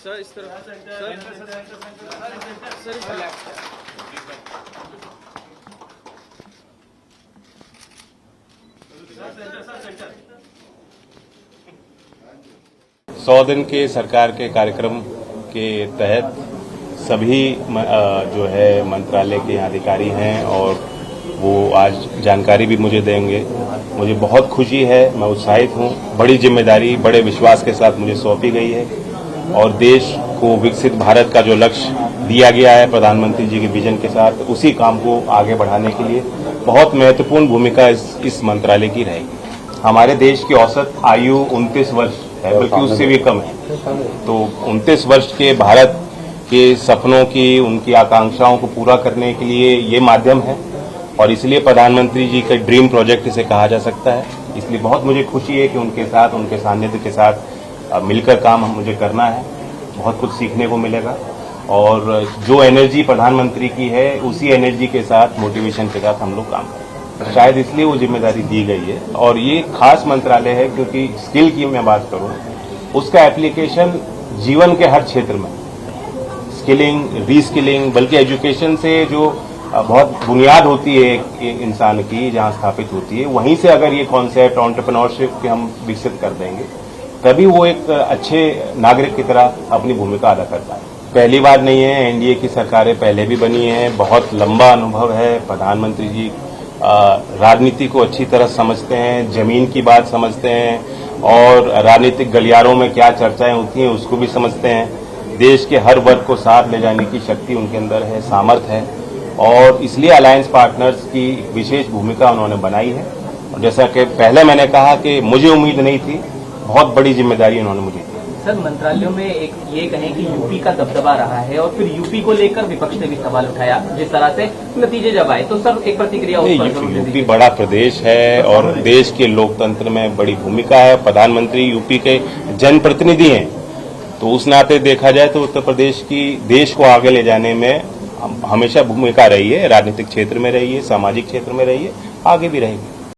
Sir इस तरफ sir सौ दिन के सरकार के कार्यक्रम के तहत सभी जो है मंत्रालय के अधिकारी हैं और वो आज जानकारी भी मुझे देंगे। मुझे बहुत खुशी है, मैं उत्साहित हूँ। बड़ी जिम्मेदारी बड़े विश्वास के साथ मुझे सौंपी गई है और देश को विकसित भारत का जो लक्ष्य दिया गया है प्रधानमंत्री जी के विजन के साथ, उसी काम को आगे बढ़ाने के लिए बहुत महत्वपूर्ण भूमिका इस मंत्रालय की रहेगी। हमारे देश की औसत आयु 29 वर्ष है, बल्कि उससे भी कम है। तो 29 वर्ष के भारत के सपनों की, उनकी आकांक्षाओं को पूरा करने के लिए ये माध्यम है और इसलिए प्रधानमंत्री जी का ड्रीम प्रोजेक्ट इसे कहा जा सकता है। इसलिए बहुत मुझे खुशी है कि उनके साथ, उनके सानिध्य के साथ मिलकर काम मुझे करना है। बहुत कुछ सीखने को मिलेगा और जो एनर्जी प्रधानमंत्री की है उसी एनर्जी के साथ, मोटिवेशन के साथ हम लोग काम करें। शायद इसलिए वो जिम्मेदारी दी गई है और ये खास मंत्रालय है क्योंकि स्किल की मैं बात करूं, उसका एप्लीकेशन जीवन के हर क्षेत्र में, स्किलिंग, रीस्किलिंग, बल्कि एजुकेशन से जो बहुत बुनियाद होती है एक इंसान की, जहां स्थापित होती है, वहीं से अगर ये कॉन्सेप्ट एंटरप्रेन्योरशिप के हम विकसित कर देंगे तभी वो एक अच्छे नागरिक की तरह अपनी भूमिका अदा करता है। पहली बार नहीं है, एनडीए की सरकारें पहले भी बनी हैं, बहुत लंबा अनुभव है। प्रधानमंत्री जी राजनीति को अच्छी तरह समझते हैं, जमीन की बात समझते हैं और राजनीतिक गलियारों में क्या चर्चाएं होती हैं उसको भी समझते हैं। देश के हर वर्ग को साथ ले जाने की शक्ति उनके अंदर है, सामर्थ्य है और इसलिए अलायंस पार्टनर्स की विशेष भूमिका उन्होंने बनाई है। और जैसा कि पहले मैंने कहा कि मुझे उम्मीद नहीं थी, बहुत बड़ी जिम्मेदारी उन्होंने मुझे दी। सर, मंत्रालयों में एक ये कहें कि यूपी का दबदबा रहा है और फिर यूपी को लेकर विपक्ष ने भी सवाल उठाया, जिस तरह से नतीजे जब आए, तो सर एक प्रतिक्रिया उस पर जरूर यूपी बड़ा प्रदेश है और देश के लोकतंत्र में बड़ी भूमिका है। प्रधानमंत्री यूपी के जनप्रतिनिधि हैं, तो उस नाते देखा जाए तो उत्तर प्रदेश की देश को आगे ले जाने में हमेशा भूमिका रही है। राजनीतिक क्षेत्र में रही है, सामाजिक क्षेत्र में रही है, आगे भी रहेगी।